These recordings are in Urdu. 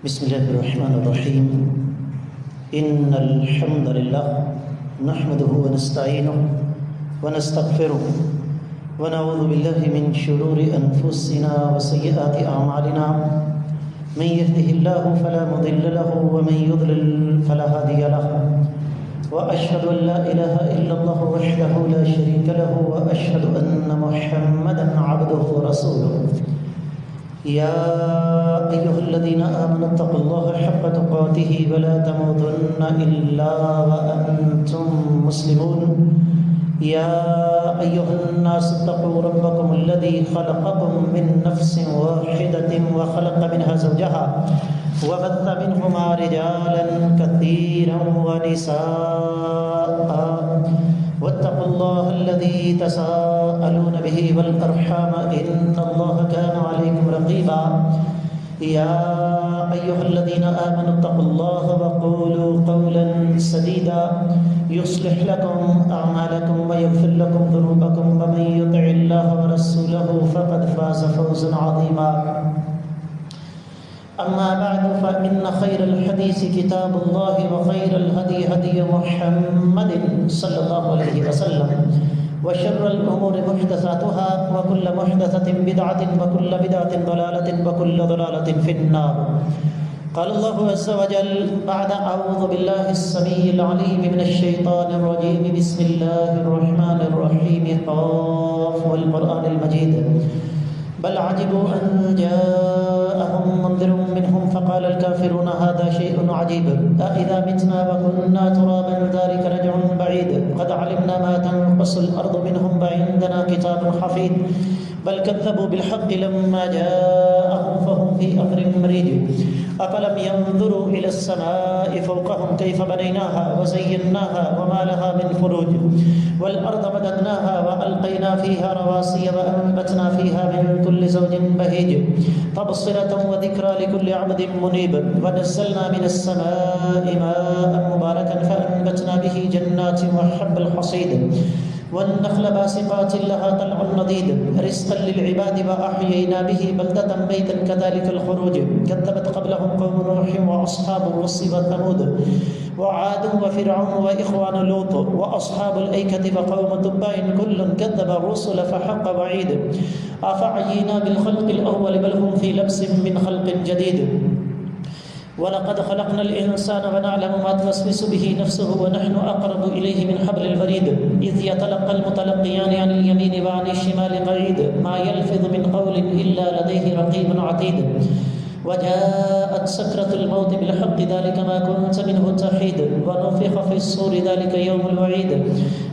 بسم الله الرحمن الرحيم إن الحمد لله نحمده ونستعينه ونستغفره ونعوذ بالله من شرور أنفسنا وسيئات أعمالنا من يهده الله فلا مضل له ومن يضلل فلا هادي له وأشهد أن لا إله إلا الله وحده لا شريك له وأشهد أن محمدا عبده ورسوله يا أيها الذين آمنوا اتقوا الله حق تقاته ولا تموتن إلا وأنتم مسلمون يا أيها الناس اتقوا ربكم الذي خلقكم من نفس واحدة وخلق منها زوجها وبث منهما رجالا كثيرا ونساء واتقوا الله الذي تساءلون به والأرحام إن الله كان عليكم رقيبا يا أيها الذين آمنوا اتقوا الله وقولوا قولا سديدا يصلح لكم أعمالكم ويغفر لكم ذنوبكم ومن يطع الله ورسوله فقد فاز فوزا عظيما أما بعد فإن خير الحديث كتاب الله وخير الهدي هدي محمد صلى الله عليه وسلم وشر الأمور محدثاتها وكل محدثة بدعة وكل بدعة ضلالة وكل ضلالة في النار. قال الله عز وجل بعد أعوذ بالله السميع العليم من الشيطان الرجيم بسم الله الرحمن الرحيم قاف والقرآن المجيد بل عجبوا أن جاءهم منذر منهم فقال الكافرون هذا شيء عجيب أإذا متنا وكنا ترابا ذلك رجع بعيد قد علمنا ما تنقص الأرض منهم وعندنا كتاب حفيظ بل كذبوا بالحق لما جاءهم فهم في أمر مريج أفلم ينظروا إلى السماء فوقهم كيف بنيناها وزيناها وما لها من فروج والأرض مددناها وألقينا فيها رواسي وأنبتنا فيها من كل زوج بهيج تبصرة وذكرى لكل عبد منيب ونزلنا من السماء ماء مباركا فأنبتنا به جنات وحب الحصيد والنخل باسقات لها طلع نضيد رزقا للعباد وأحيينا به بلدة ميتا كذلك الخروج كذبت قبلهم قوم نوح وأصحاب الرس وثمود وعاد وفرعون وإخوان لوط وأصحاب الأيكة وقوم تبع كل كذب الرسل فحق وعيد أفعينا بالخلق الأول بل هم في لبس من خلق جديد ولقد خلقنا الإنسان ونعلم ما توسوس به نفسه ونحن أقرب إليه من حبل الوريد إذ يتلقى المتلقيان عن اليمين وعن الشمال قعيد ما يلفظ من قول إلا لديه رقيب عتيد وجاءت سكرة الموت بالحق ذلك ما كنت منه تحيد ونفخ في الصور ذلك يوم الوعيد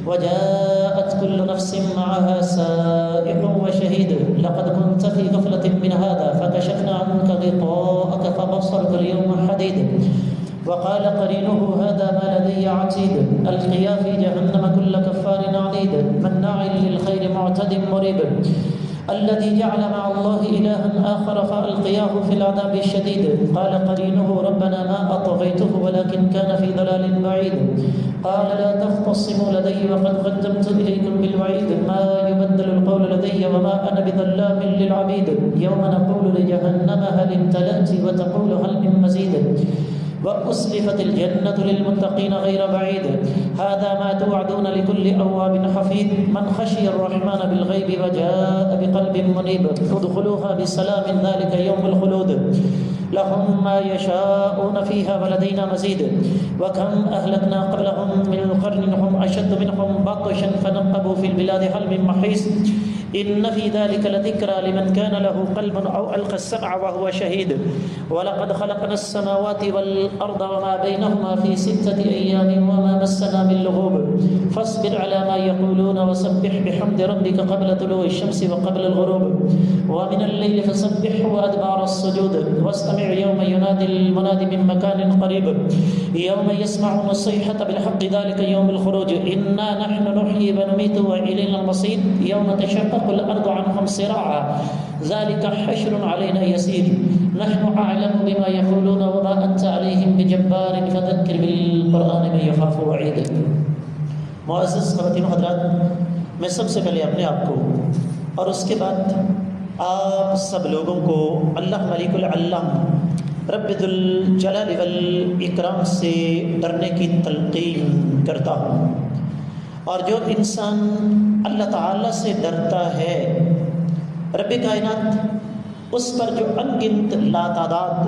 وجاءت كل نفس معها سائق وشهيد لقد كنت في غفلة من هذا فكشفنا عنك غطاءك فبصرك اليوم حديد وقال قرينه هذا ما لدي عتيد ألقيا في جهنم كل كفار عنيد مناع للخير معتد مريب الذي جعل مع الله إلها آخر فألقياه في العذاب الشديد قال قرينه ربنا ما أطغيته ولكن كان في ضلال بعيد قال لا تختصموا لدي وقد قدمت إليكم بالوعيد ما يبدل القول لدي وما أنا بظلام للعبيد يوم نقول لجهنم هل امتلأت وتقول هل من مزيد وأسلفت الجنة للمتقين غير بعيد هذا ما توعدون لكل أواب حفيظ من خشي الرحمن بالغيب وجاء بقلب منيب ادخلوها بسلام ذلك يوم الخلود لهم ما يشاءون فيها ولدينا مزيد وكم أهلكنا قبلهم من قرن هم أشد منهم بطشا فنقبوا في البلاد هل من محيص إن في ذلك لذكرى لمن كان له قلب أو ألقى السمع وهو شهيد ولقد خلقنا السماوات والأرض وما بينهما في 6 أيام وما مسنا من لغوب فاصبر على ما يقولون وسبح بحمد ربك قبل طلوع الشمس وقبل الغروب ومن الليل فسبحه وأدبار السجود واستمع يوم ينادي المناد من مكان قريب يوم يسمعون الصيحة بالحق ذلك يوم الخروج إنا نحن نحيي ونميت وإلينا المصير يوم تشقق الأرض عنهم صراعا ذلك حشر علينا يسير نحن أعلم بما يقولون وما أنت عليهم بجبار فذكر بالقرآن من يخاف وعيد. معزز خواتین و حضرات، میں سب سے پہلے اپنے آپ کو اور اس کے بعد آپ سب لوگوں کو اللہ ملک العلم رب ذوالجلال والاکرام سے ڈرنے کی تلقین کرتا ہوں، اور جو انسان اللہ تعالیٰ سے ڈرتا ہے، رب کائنات اس پر جو ان گنت لاتعداد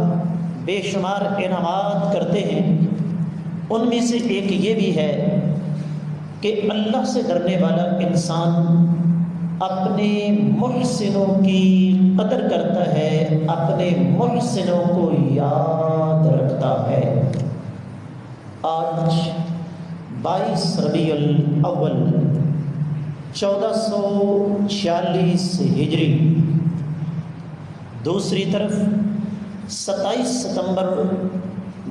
بے شمار انعامات کرتے ہیں، ان میں سے ایک یہ بھی ہے کہ اللہ سے ڈرنے والا انسان اپنے محسنوں کی قدر کرتا ہے، اپنے محسنوں کو یاد رکھتا ہے۔ آج 22 ربیع الاول 1446 ہجری، دوسری طرف 27 ستمبر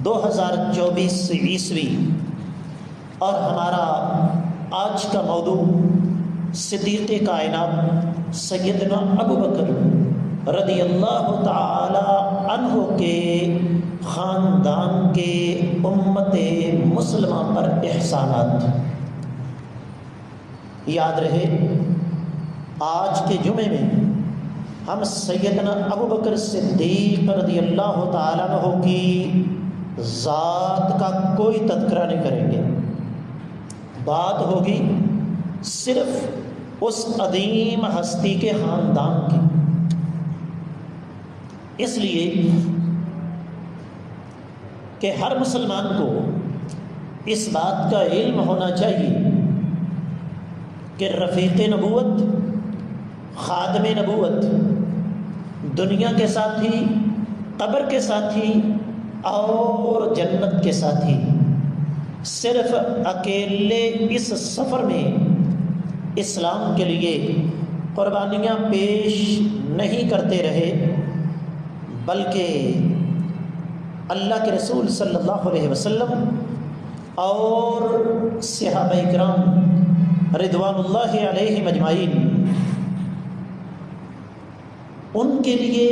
2024 عیسوی، اور ہمارا آج کا موضوع صدیق کائنات سیدنا ابوبکر رضی اللہ تعالی عنہ کے خاندان کے امت مسلمہ پر احسانات۔ یاد رہے آج کے جمعے میں ہم سیدنا ابوبکر صدیق رضی اللہ تعالی عنہ کی ذات کا کوئی تذکرہ نہیں کریں گے، بات ہوگی صرف اس عظیم ہستی کے خاندان کی۔ اس لیے کہ ہر مسلمان کو اس بات کا علم ہونا چاہیے کہ رفیق نبوت، خادم نبوت، دنیا کے ساتھی، قبر کے ساتھی اور جنت کے ساتھی، صرف اکیلے اس سفر میں اسلام کے لیے قربانیاں پیش نہیں کرتے رہے، بلکہ اللہ کے رسول صلی اللہ علیہ وسلم اور صحابہ کرام رضوان اللہ علیہم اجمعین، ان کے لیے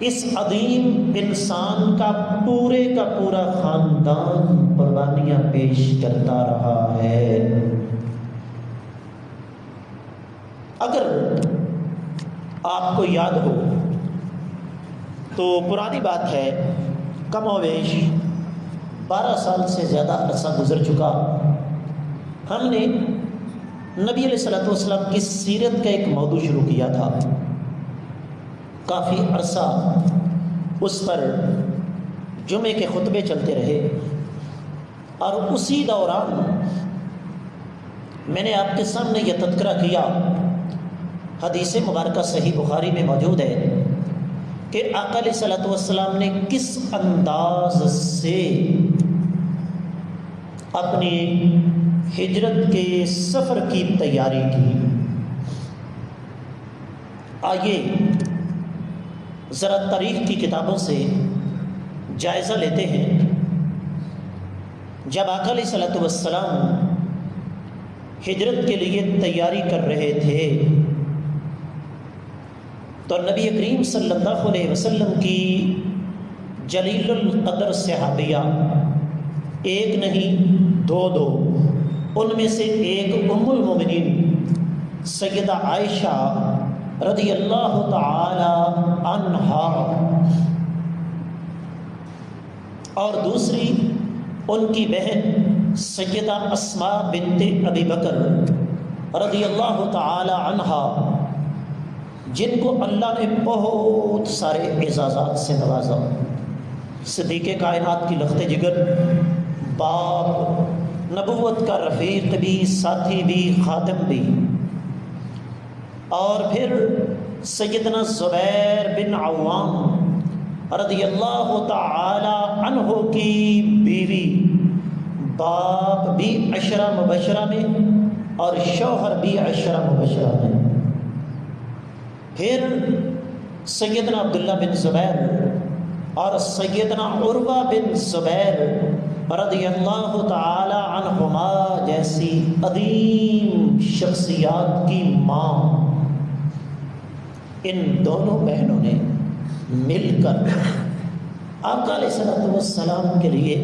اس عظیم انسان کا پورا خاندان قربانیاں پیش کرتا رہا ہے۔ اگر آپ کو یاد ہو تو پرانی بات ہے، کم و بیش 12 سال سے زیادہ عرصہ گزر چکا، ہم نے نبی علیہ الصلوۃ والسلام کی سیرت کا ایک موضوع شروع کیا تھا۔ کافی عرصہ اس پر جمعے کے خطبے چلتے رہے، اور اسی دوران میں نے آپ کے سامنے یہ تذکرہ کیا، حدیث مبارکہ صحیح بخاری میں موجود ہے کہ آقا علیہ الصلوۃ والسلام نے کس انداز سے اپنی ہجرت کے سفر کی تیاری کی۔ آئیے ذرا تاریخ کی کتابوں سے جائزہ لیتے ہیں۔ جب آقا علیہ الصلوۃ والسلام ہجرت کے لیے تیاری کر رہے تھے تو نبی کریم صلی اللہ علیہ وسلم کی جلیل القدر صحابیہ، ایک نہیں دو، ان میں سے ایک ام المومنین سیدہ عائشہ رضی اللہ تعالی عنہا، اور دوسری ان کی بہن سیدہ اسماء بنت ابی بکر رضی اللہ تعالی عنہا، جن کو اللہ نے بہت سارے اعزازات سے نوازا، صدیق کائنات کی لخت جگر، باپ، نبوت کا رفیق بھی، ساتھی بھی، خادم بھی، اور پھر سیدنا زبیر بن عوام رضی اللہ تعالی عنہ کی بیوی، باپ بھی عشرہ مبشرہ میں اور شوہر بھی عشرہ مبشرہ میں، پھر سیدنا عبداللہ بن زبیر اور سیدنا عروہ بن زبیر رضی اللہ تعالی عنہما جیسی عظیم شخصیات کی ماں، ان دونوں بہنوں نے مل کر آقا علیہ الصلوۃ والسلام کے لیے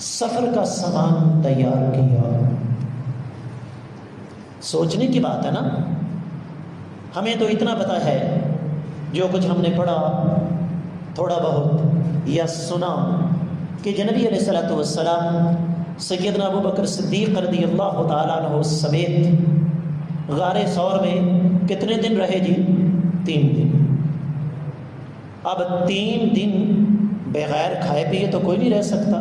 سفر کا سامان تیار کیا۔ سوچنے کی بات ہے نا، ہمیں تو اتنا پتہ ہے جو کچھ ہم نے پڑھا تھوڑا بہت یا سنا کہ نبی علیہ الصلوۃ والسلام سیدنا ابو بکر صدیق رضی اللہ تعالیٰ عنہ سمیت غار ثور میں کتنے دن رہے جی؟ 3 دن۔ اب 3 دن بغیر کھائے پیے تو کوئی نہیں رہ سکتا۔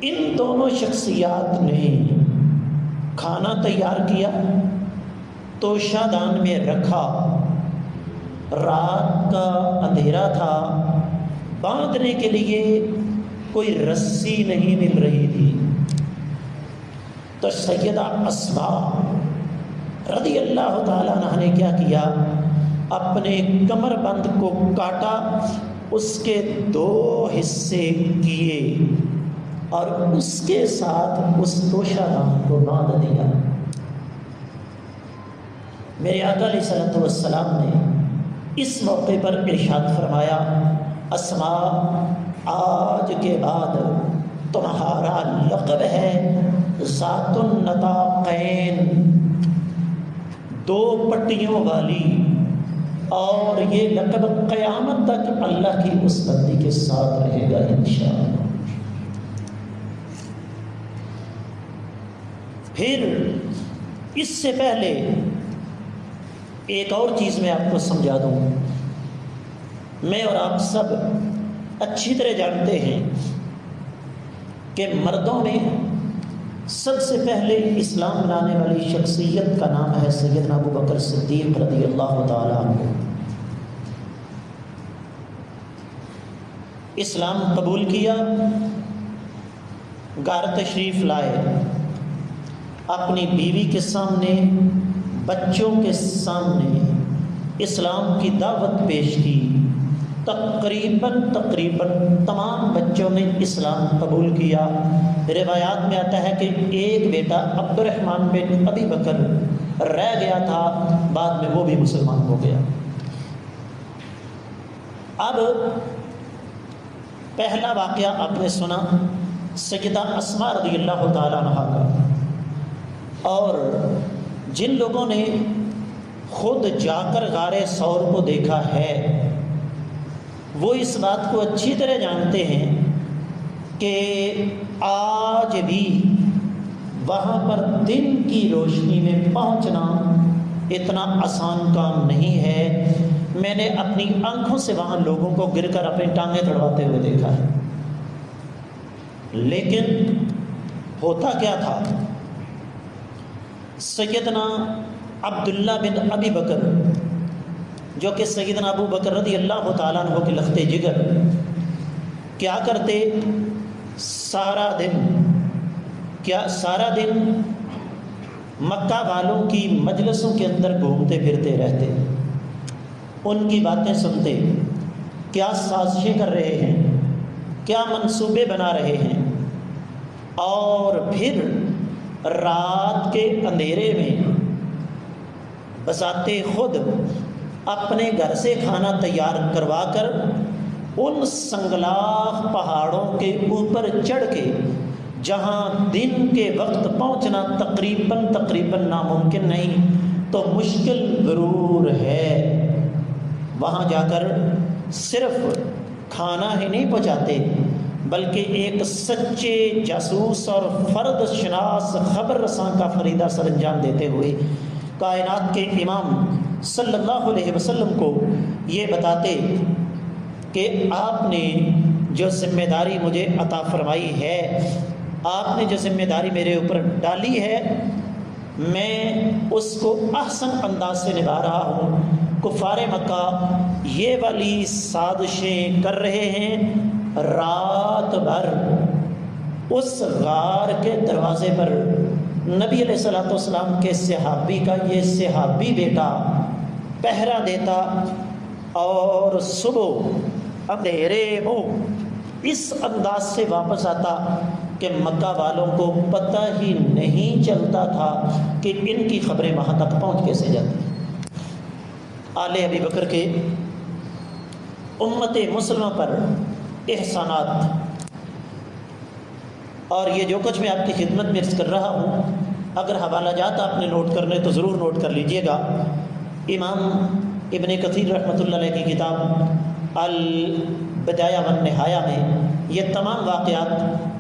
ان دونوں شخصیات نے کھانا تیار کیا، توشہ دان میں رکھا، رات کا اندھیرا تھا، باندھنے کے لیے کوئی رسی نہیں مل رہی تھی، تو سیدہ اسماء رضی اللہ تعالیٰ عنہ نے کیا کیا؟ اپنے کمر بند کو کاٹا، اس کے 2 حصے کیے اور اس کے ساتھ اس توشہ دان کو باندھ دیا۔ میرے آقا علیہ الصلوۃ والسلام نے اس موقع پر ارشاد فرمایا، اسماء آج کے بعد تمہارا لقب ہے ذات النطاقین، 2 پٹیوں والی، اور یہ لقب قیامت تک اللہ کی اس بندی کے ساتھ رہے گا انشاءاللہ۔ پھر اس سے پہلے ایک اور چیز میں آپ کو سمجھا دوں، میں اور آپ سب اچھی طرح جانتے ہیں کہ مردوں میں سب سے پہلے اسلام لانے والی شخصیت کا نام ہے سیدنا ابو بکر صدیق رضی اللہ تعالیٰ عنہ۔ اسلام قبول کیا، غار تشریف لائے، اپنی بیوی کے سامنے، بچوں کے سامنے اسلام کی دعوت پیش کی۔ تقریباً تمام بچوں نے اسلام قبول کیا۔ روایات میں آتا ہے کہ ایک بیٹا عبد الرحمن بن ابی بکر رہ گیا تھا، بعد میں وہ بھی مسلمان ہو گیا۔ اب پہلا واقعہ آپ نے سنا سیدہ اسماء رضی اللہ تعالیٰ عنہا کا، اور جن لوگوں نے خود جا کر غار ثور کو دیکھا ہے وہ اس بات کو اچھی طرح جانتے ہیں کہ آج بھی وہاں پر دن کی روشنی میں پہنچنا اتنا آسان کام نہیں ہے۔ میں نے اپنی آنکھوں سے وہاں لوگوں کو گر کر اپنی ٹانگیں تڑواتے ہوئے دیکھا ہے، لیکن ہوتا کیا تھا؟ سیدنا عبداللہ بن ابی بکر جو کہ سیدنا ابو بکر رضی اللہ تعالیٰ عنہ کے لختے جگر، کیا کرتے؟ سارا دن مکہ والوں کی مجلسوں کے اندر گھومتے پھرتے رہتے، ان کی باتیں سنتے، کیا سازشیں کر رہے ہیں، کیا منصوبے بنا رہے ہیں، اور پھر رات کے اندھیرے میں بذات خود اپنے گھر سے کھانا تیار کروا کر ان سنگلاخ پہاڑوں کے اوپر چڑھ کے جہاں دن کے وقت پہنچنا تقریباً ناممکن نہیں تو مشکل ضرور ہے، وہاں جا کر صرف کھانا ہی نہیں پہنچاتے بلکہ ایک سچے جاسوس اور فرد شناس خبر رساں کا فریضہ سر انجام دیتے ہوئے کائنات کے امام صلی اللہ علیہ وسلم کو یہ بتاتے کہ آپ نے جو ذمہ داری مجھے عطا فرمائی ہے، آپ نے جو ذمہ داری میرے اوپر ڈالی ہے، میں اس کو احسن انداز سے نبھا رہا ہوں۔ کفار مکہ یہ والی سازشیں کر رہے ہیں، رات بھر اس غار کے دروازے پر نبی علیہ الصلوۃ والسلام کے صحابی کا یہ صحابی بیٹا پہرا دیتا، اور صبح اندھیرے منہ اس انداز سے واپس آتا کہ مکہ والوں کو پتہ ہی نہیں چلتا تھا کہ ان کی خبریں وہاں تک پہنچ کیسے جاتی۔ آل ابی بکر کے امت مسلمہ پر احسانات، اور یہ جو کچھ میں آپ کی خدمت میں عرض کر رہا ہوں، اگر حوالہ جات آپ نے نوٹ کرنے تو ضرور نوٹ کر لیجئے گا۔ امام ابن کثیر رحمۃ اللہ علیہ کی کتاب البدایہ والنہایہ میں یہ تمام واقعات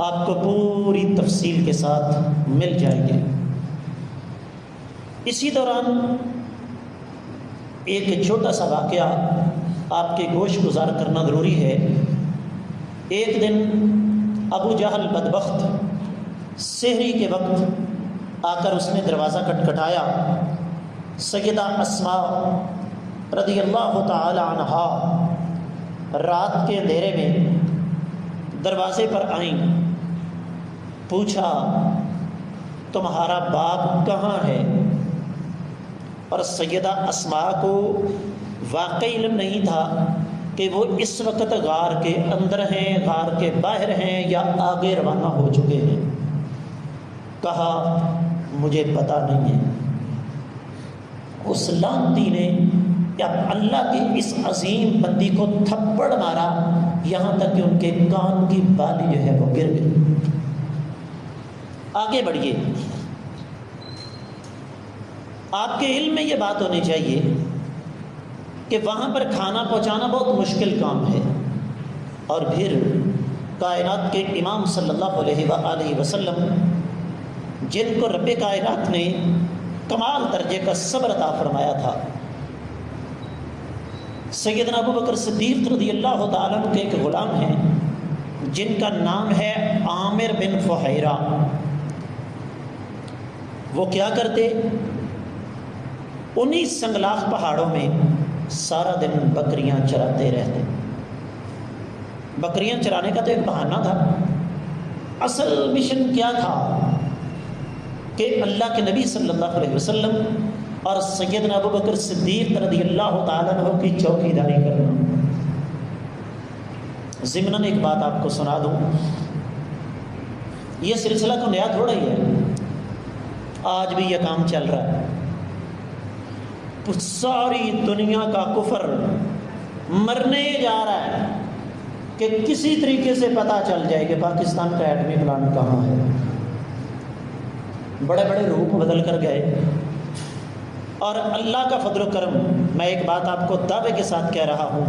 آپ کو پوری تفصیل کے ساتھ مل جائیں گے۔ اسی دوران ایک چھوٹا سا واقعہ آپ کے گوش گزار کرنا ضروری ہے۔ ایک دن ابو جہل بدبخت سحری کے وقت آ کر اس نے دروازہ کھٹکھٹایا۔ سیدہ اسماء رضی اللہ تعالی عنہا رات کے اندھیرے میں دروازے پر آئیں، پوچھا تمہارا باپ کہاں ہے؟ اور سیدہ اسماء کو واقعی علم نہیں تھا کہ وہ اس وقت غار کے اندر ہیں، غار کے باہر ہیں یا آگے روانہ ہو چکے ہیں۔ کہا مجھے پتہ نہیں ہے۔ اس لعنتی نے اللہ کے اس عظیم بندی کو تھپڑ مارا، یہاں تک کہ ان کے کان کی بالی جو ہے وہ گر گئی۔ آگے بڑھیے، آپ کے علم میں یہ بات ہونی چاہیے کہ وہاں پر کھانا پہنچانا بہت مشکل کام ہے، اور پھر کائنات کے امام صلی اللہ علیہ وآلہ وسلم جن کو رب کائنات نے کمال درجے کا صبر عطا فرمایا تھا، سیدنا ابو بکر صدیق رضی اللہ تعالیٰ عنہ کے ایک غلام ہیں جن کا نام ہے عامر بن فہیرہ۔ وہ کیا کرتے؟ انہی سنگلاخ پہاڑوں میں سارا دن بکریاں چراتے رہتے۔ بکریاں چرانے کا تو ایک بہانہ تھا، اصل مشن کیا تھا کہ اللہ کے نبی صلی اللہ علیہ وسلم اور سیدنا ابو بکر صدیق رضی اللہ تعالیٰ عنہ کی چوکیداری کرنا۔ ضمناً ایک بات آپ کو سنا دوں، یہ سلسلہ تو نیا تھوڑا ہی ہے، آج بھی یہ کام چل رہا ہے۔ ساری دنیا کا کفر مرنے جا رہا ہے کہ کسی طریقے سے پتہ چل جائے کہ پاکستان کا ایٹمی پلانٹ کہاں ہے۔ بڑے بڑے روپ بدل کر گئے، اور اللہ کا فضل و کرم، میں ایک بات آپ کو دعوے کے ساتھ کہہ رہا ہوں،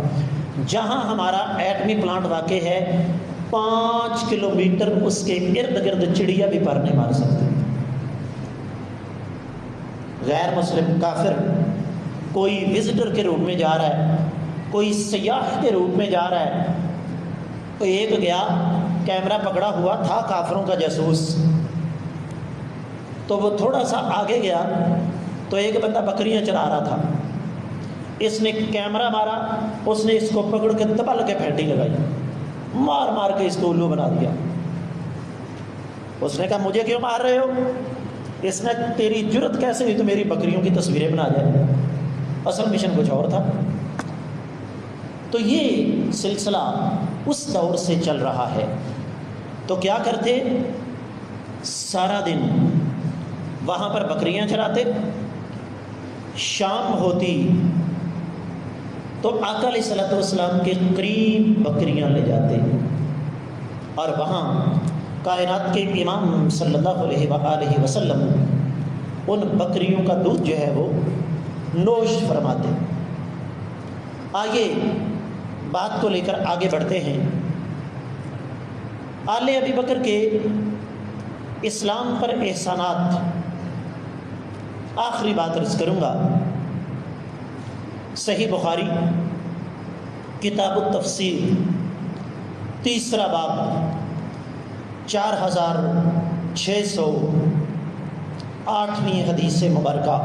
جہاں ہمارا ایٹمی پلانٹ واقع ہے 5 کلومیٹر اس کے ارد گرد چڑیا بھی پر نہیں مار سکتی۔ غیر مسلم کافر کوئی وزٹر کے روپ میں جا رہا ہے، کوئی سیاح کے روپ میں جا رہا ہے، تو ایک گیا کیمرہ پکڑا ہوا تھا کافروں کا جاسوس، تو وہ تھوڑا سا آگے گیا تو ایک بندہ بکریاں چلا رہا تھا، اس نے کیمرہ مارا، اس نے اس کو پکڑ کے دبل کے پھینٹی لگائی، مار مار کے اس کو الو بنا دیا۔ اس نے کہا مجھے کیوں مار رہے ہو؟ اس نے تیری جرت کیسے ہوئی تو میری بکریوں کی تصویریں بنا جائے؟ اصل مشن کچھ اور تھا۔ تو یہ سلسلہ اس دور سے چل رہا ہے۔ تو کیا کرتے؟ سارا دن وہاں پر بکریاں چراتے، شام ہوتی تو آقا علیہ الصلوۃ والسلام کے قریب بکریاں لے جاتے، اور وہاں کائنات کے امام صلی اللہ علیہ وآلہ وسلم ان بکریوں کا دودھ جو ہے وہ نوش فرماتے۔ آئیے بات کو لے کر آگے بڑھتے ہیں۔ آل ابی بکر کے اسلام پر احسانات، آخری بات عرض کروں گا۔ صحیح بخاری کتاب التفسیر 3 باب 4608 حدیث مبارکہ۔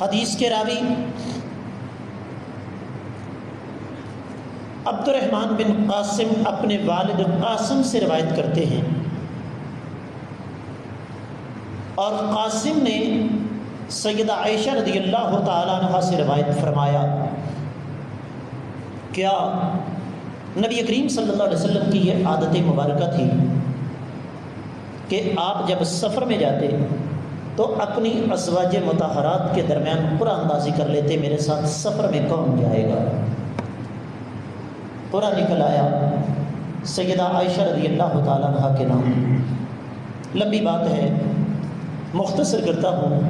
حدیث کے راوی عبد الرحمن بن قاسم اپنے والد قاسم سے روایت کرتے ہیں، اور قاسم نے سیدہ عائشہ رضی اللہ تعالیٰ عنہ سے روایت فرمایا، کیا نبی کریم صلی اللہ علیہ وسلم کی یہ عادت مبارکہ تھی کہ آپ جب سفر میں جاتے تو اپنی ازواج مطہرات کے درمیان قرآن اندازی کر لیتے، میرے ساتھ سفر میں کون جائے گا؟ قرآن نکل آیا سیدہ عائشہ رضی اللہ تعالیٰ عنہ کے نام۔ لمبی بات ہے، مختصر کرتا ہوں۔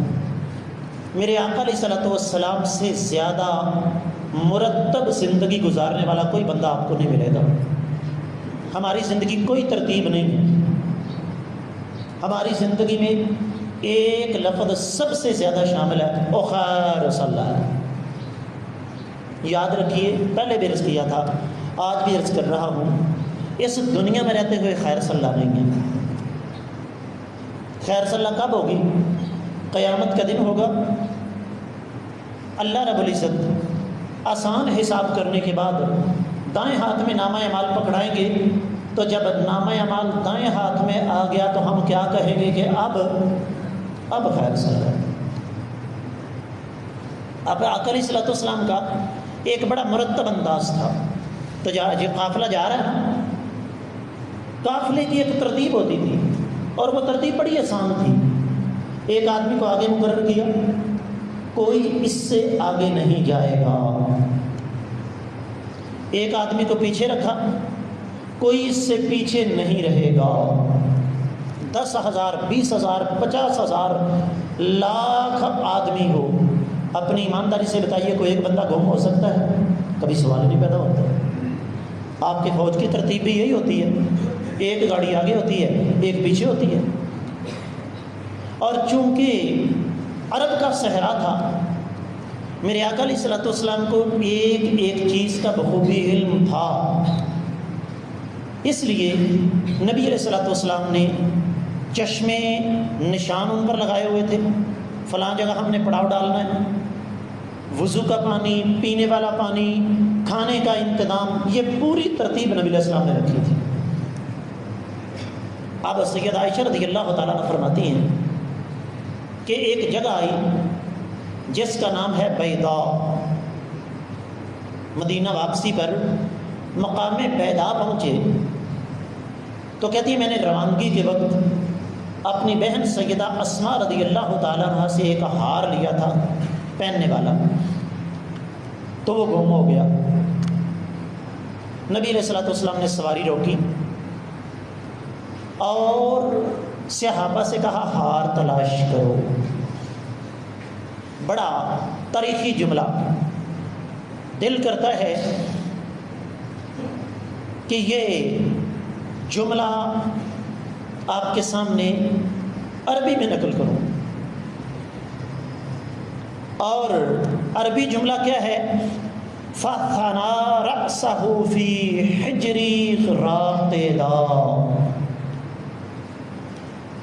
میرے آقا علیہ الصلوۃ والسلام سے زیادہ مرتب زندگی گزارنے والا کوئی بندہ آپ کو نہیں ملے گا۔ ہماری زندگی کوئی ترتیب نہیں ہے، ہماری زندگی میں ایک لفظ سب سے زیادہ شامل ہے، او خیر صلی اللہ۔ یاد رکھیے، پہلے بھی عرض کیا تھا، آج بھی عرض کر رہا ہوں، اس دنیا میں رہتے ہوئے خیر صلی اللہ نہیں ہے۔ خیر صلی اللہ کب ہوگی؟ قیامت کا دن ہوگا، اللہ رب العزت آسان حساب کرنے کے بعد دائیں ہاتھ میں نامہ اعمال پکڑائیں گے، تو جب نامہ اعمال دائیں ہاتھ میں آ گیا تو ہم کیا کہیں گے کہ اب خیر صلی اللہ۔ اب آقا علیہ الصلوۃ والسلام کا ایک بڑا مرتب انداز تھا، تو جو قافلہ جا رہا ہے نا، قافلے کی ایک ترتیب ہوتی تھی، اور وہ ترتیب بڑی آسان تھی۔ ایک آدمی کو آگے مقرر کیا، کوئی اس سے آگے نہیں جائے گا۔ ایک آدمی کو پیچھے رکھا، کوئی اس سے پیچھے نہیں رہے گا۔ 10,000 20,000 50,000 لاکھ آدمی ہو، اپنی ایمانداری سے بتائیے کوئی ایک بندہ گم ہو سکتا ہے؟ کبھی سوال ہی نہیں پیدا ہوتا۔ آپ کے فوج کی ترتیب بھی یہی ہوتی ہے، ایک گاڑی آگے ہوتی ہے، ایک پیچھے ہوتی ہے۔ اور چونکہ عرب کا صحرا تھا، میرے آقا علیہ الصلوۃ والسلام کو ایک چیز کا بخوبی علم تھا، اس لیے نبی علیہ الصلوۃ والسلام نے چشمے نشان ان پر لگائے ہوئے تھے، فلاں جگہ ہم نے پڑاؤ ڈالنا ہے، وضو کا پانی، پینے والا پانی، کھانے کا انتظام، یہ پوری ترتیب نبی علیہ السلام نے رکھی تھی۔ اب سیدہ عائشہ رضی اللہ تعالیٰ عنہ فرماتی ہیں کہ ایک جگہ آئی جس کا نام ہے بیضا۔ مدینہ واپسی پر مقام بیضا پہنچے تو کہتی ہے میں نے روانگی کے وقت اپنی بہن سیدہ اسماء رضی اللہ تعالیٰ عنہ سے ایک ہار لیا تھا پہننے والا، تو وہ گم ہو گیا۔ نبی علیہ الصلوۃ والسلام نے سواری روکی اور صحابہ سے کہا ہار تلاش کرو۔ بڑا تاریخی جملہ، دل کرتا ہے کہ یہ جملہ آپ کے سامنے عربی میں نقل کروں، اور عربی جملہ کیا ہے؟ فَثَنَا رَأْسَهُ فِي حِجْرِ رَاقِدًا۔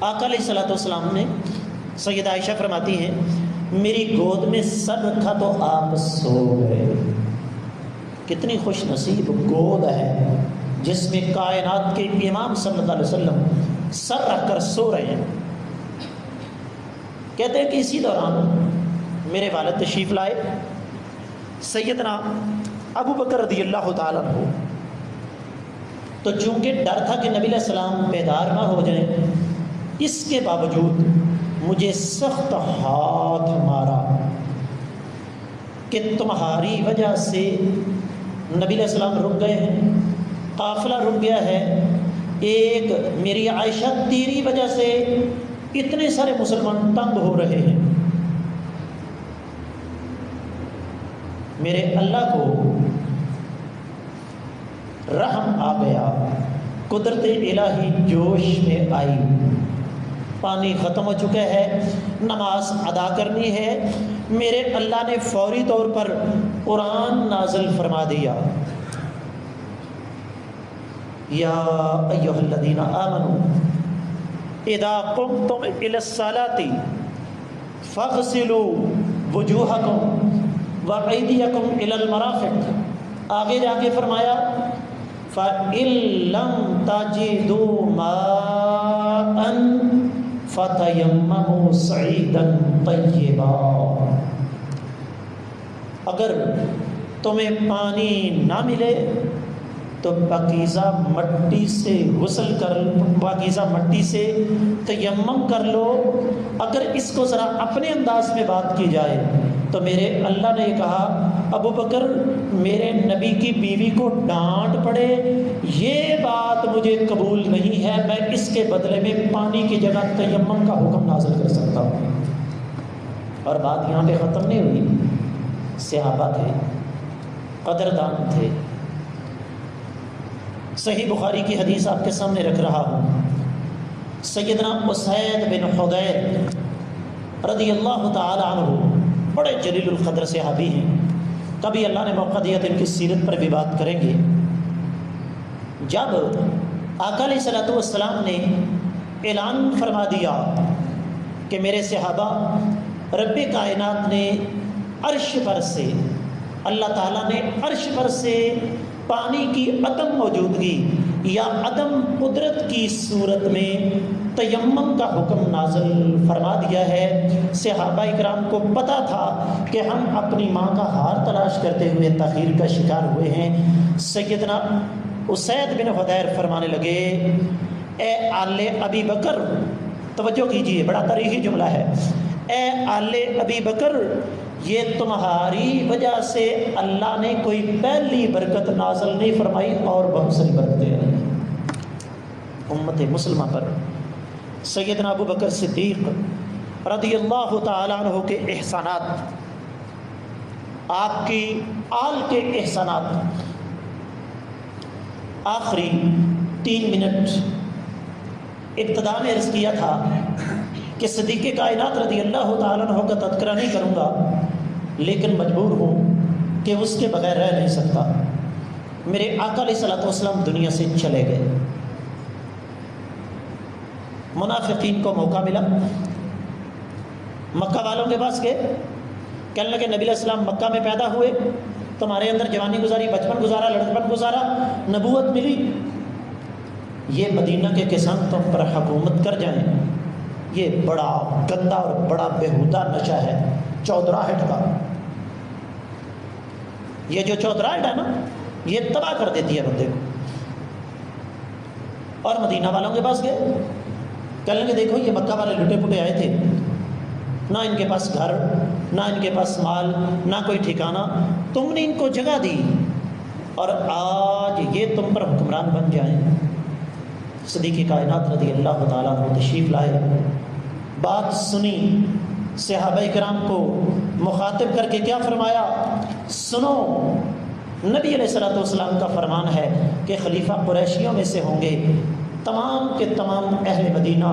آقا علیہ الصلوۃ والسلام نے، سیدہ عائشہ فرماتی ہیں، میری گود میں سر رکھا تو آپ سو گئے۔ کتنی خوش نصیب گود ہے جس میں کائنات کے امام صلی اللہ علیہ وسلم سر رکھ کر سو رہے ہیں۔ کہتے ہیں کہ اسی دوران میرے والد تشریف لائے، سیدنا ابو بکر رضی اللہ تعالیٰ عنہ، تو چونکہ ڈر تھا کہ نبی علیہ السلام بیدار نہ ہو جائیں، اس کے باوجود مجھے سخت ہاتھ مارا کہ تمہاری وجہ سے نبی علیہ السلام رک گئے ہیں، قافلہ رک گیا ہے، ایک میری عائشہ تیری وجہ سے اتنے سارے مسلمان تنگ ہو رہے ہیں۔ میرے اللہ کو رحم آ گیا، قدرت الہی جوش میں آئی، پانی ختم ہو چکا ہے، نماز ادا کرنی ہے، میرے اللہ نے فوری طور پر قرآن نازل فرما دیا، یا ایھا الذین آمنوا اذا قمتم الی الصلاۃ فاغسلوا وجوہکم وایدیکم الی المرافق۔ آگے جا کے فرمایا فَإِن لَّمْ تَجِدُوا مَاءً فَتَيَمَّمُوا صَعِيدًا طَيِّبًا۔ اگر تمہیں پانی نہ ملے تو پاکیزہ مٹی سے غسل کر، پاکیزہ مٹی سے تیمم کر لو۔ اگر اس کو ذرا اپنے انداز میں بات کی جائے تو میرے اللہ نے کہا ابو بکر میرے نبی کی بیوی کو ڈانٹ پڑے، یہ بات مجھے قبول نہیں ہے، میں اس کے بدلے میں پانی کی جگہ تیمم کا حکم نازل کر سکتا ہوں۔ اور بات یہاں پہ ختم نہیں ہوئی، صحابہ تھے، قدردان تھے۔ صحیح بخاری کی حدیث آپ کے سامنے رکھ رہا ہوں، سیدنا اسید بن حضیر رضی اللہ تعالی عنہ بڑے جلیل القدر صحابی ہیں، کبھی اللہ نے موقع دیا تو ان کی سیرت پر بھی بات کریں گے۔ جب آقا علیہ الصلوۃ والسلام نے اعلان فرما دیا کہ میرے صحابہ، رب کائنات نے عرش پر سے، اللہ تعالیٰ نے عرش پر سے پانی کی عدم موجودگی یا عدم قدرت کی صورت میں تیمم کا حکم نازل فرما دیا ہے۔ صحابہ اکرام کو پتہ تھا کہ ہم اپنی ماں کا ہار تلاش کرتے ہوئے تاخیر کا شکار ہوئے ہیں۔ سیدنا اسید بن حضیر فرمانے لگے، اے آل ابی بکر، توجہ کیجئے، بڑا تاریخی جملہ ہے، اے آل ابی بکر، یہ تمہاری وجہ سے اللہ نے کوئی پہلی برکت نازل نہیں فرمائی اور بہت ساری برکتیں آئی امت مسلمہ پر۔ سیدنا ابو بکر صدیق رضی اللہ تعالی عنہ کے احسانات، آپ کی آل کے احسانات، آخری 3 منٹ ابتدا میں عرض کیا تھا کہ صدیق کائنات رضی اللہ تعالیٰ عنہ کا تذکرہ نہیں کروں گا، لیکن مجبور ہوں کہ اس کے بغیر رہ نہیں سکتا۔ میرے آقا علیہ الصلوۃ والسلام دنیا سے چلے گئے، منافقین کو موقع ملا، مکہ والوں کے پاس گئے، کہنے لگے نبی علیہ السلام مکہ میں پیدا ہوئے، تمہارے اندر جوانی گزاری، بچپن گزارا، لڑکپن گزارا، نبوت ملی، یہ مدینہ کے کسان تم پر حکومت کر جائیں، یہ بڑا گندا اور بڑا بےہودہ نشہ ہے چودراہٹ کا۔ یہ جو چودراہٹ ہے نا، یہ تباہ کر دیتی ہے بندے کو۔ اور مدینہ والوں کے پاس گئے، کہنے لگے دیکھو یہ مکہ والے لٹے پٹے آئے تھے، نہ ان کے پاس گھر، نہ ان کے پاس مال، نہ کوئی ٹھکانہ، تم نے ان کو جگہ دی اور آج یہ تم پر حکمران بن جائیں۔ صدیق کائنات رضی اللہ تعالیٰ عنہ تشریف لائے، بات سنی، صحابہ کرام کو مخاطب کر کے کیا فرمایا؟ سنو، نبی علیہ الصلوۃ والسلام کا فرمان ہے کہ خلیفہ قریشیوں میں سے ہوں گے۔ تمام کے تمام اہل مدینہ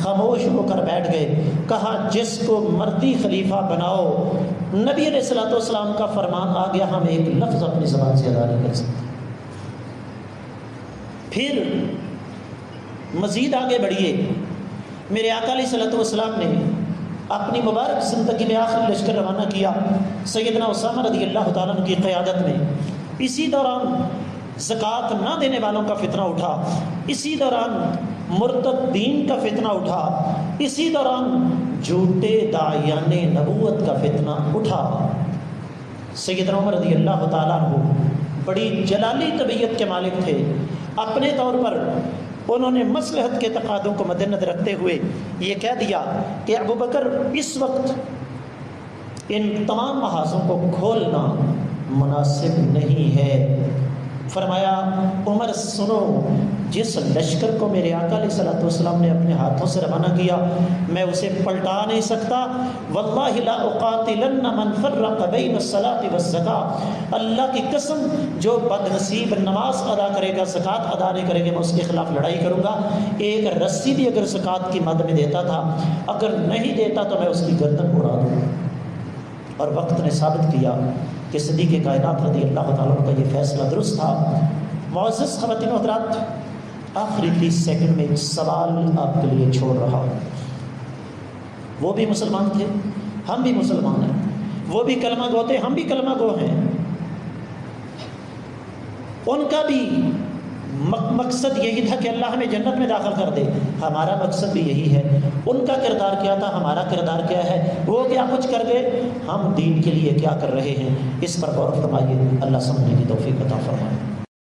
خاموش ہو کر بیٹھ گئے، کہا جس کو مرضی خلیفہ بناؤ۔ نبی علیہ الصلوۃ والسلام کا فرمان آ گیا، ہم ایک لفظ اپنی زبان سے ادا نہیں کر سکتے۔ پھر مزید آگے بڑھیے، میرے آقا علیہ الصلوۃ والسلام نے اپنی مبارک زندگی میں آخری لشکر روانہ کیا سیدنا اسامہ رضی اللہ تعالیٰ عنہ کی قیادت میں۔ اسی دوران زکوٰۃ نہ دینے والوں کا فتنہ اٹھا، اسی دوران مرتد دین کا فتنہ اٹھا، اسی دوران جھوٹے داعیان نبوت کا فتنہ اٹھا۔ سیدنا عمر رضی اللہ تعالیٰ عنہ بڑی جلالی طبیعت کے مالک تھے، اپنے طور پر انہوں نے مصلحت کے تقاضوں کو مد نظر رکھتے ہوئے یہ کہہ دیا کہ ابو بکر اس وقت ان تمام محاذوں کو کھولنا مناسب نہیں ہے۔ فرمایا عمر سنو، جس لشکر کو میرے آقا علیہ الصلوۃ والسلام نے اپنے ہاتھوں سے روانہ کیا میں اسے پلٹا نہیں سکتا۔ واللہ لا اقاتلن من فرق بین الصلاۃ والزکاۃ، اللہ کی قسم جو بد نصیب نماز ادا کرے گا زکوٰۃ ادا نہیں کرے گا میں اس کے خلاف لڑائی کروں گا۔ ایک رسی بھی اگر زکوٰۃ کی مد میں دیتا تھا، اگر نہیں دیتا تو میں اس کی گردن اڑا دوں۔ اور وقت نے ثابت کیا کہ صدیق کائنات رضی اللہ تعالیٰ عنہ کا یہ فیصلہ درست تھا۔ معزز خواتین و حضرات، آخری 30 سیکنڈ میں ایک سوال آپ کے لیے چھوڑ رہا ہوں۔ وہ بھی مسلمان تھے، ہم بھی مسلمان ہیں، وہ بھی کلمہ گو تھے، ہم بھی کلمہ گو ہیں۔ ان کا بھی مقصد یہی تھا کہ اللہ ہمیں جنت میں داخل کر دے، ہمارا مقصد بھی یہی ہے۔ ان کا کردار کیا تھا، ہمارا کردار کیا ہے، وہ کیا کچھ کر گئے، ہم دین کے لیے کیا کر رہے ہیں، اس پر غور فرمائیے۔ اللہ سمجھنے کی توفیق عطا فرمائے۔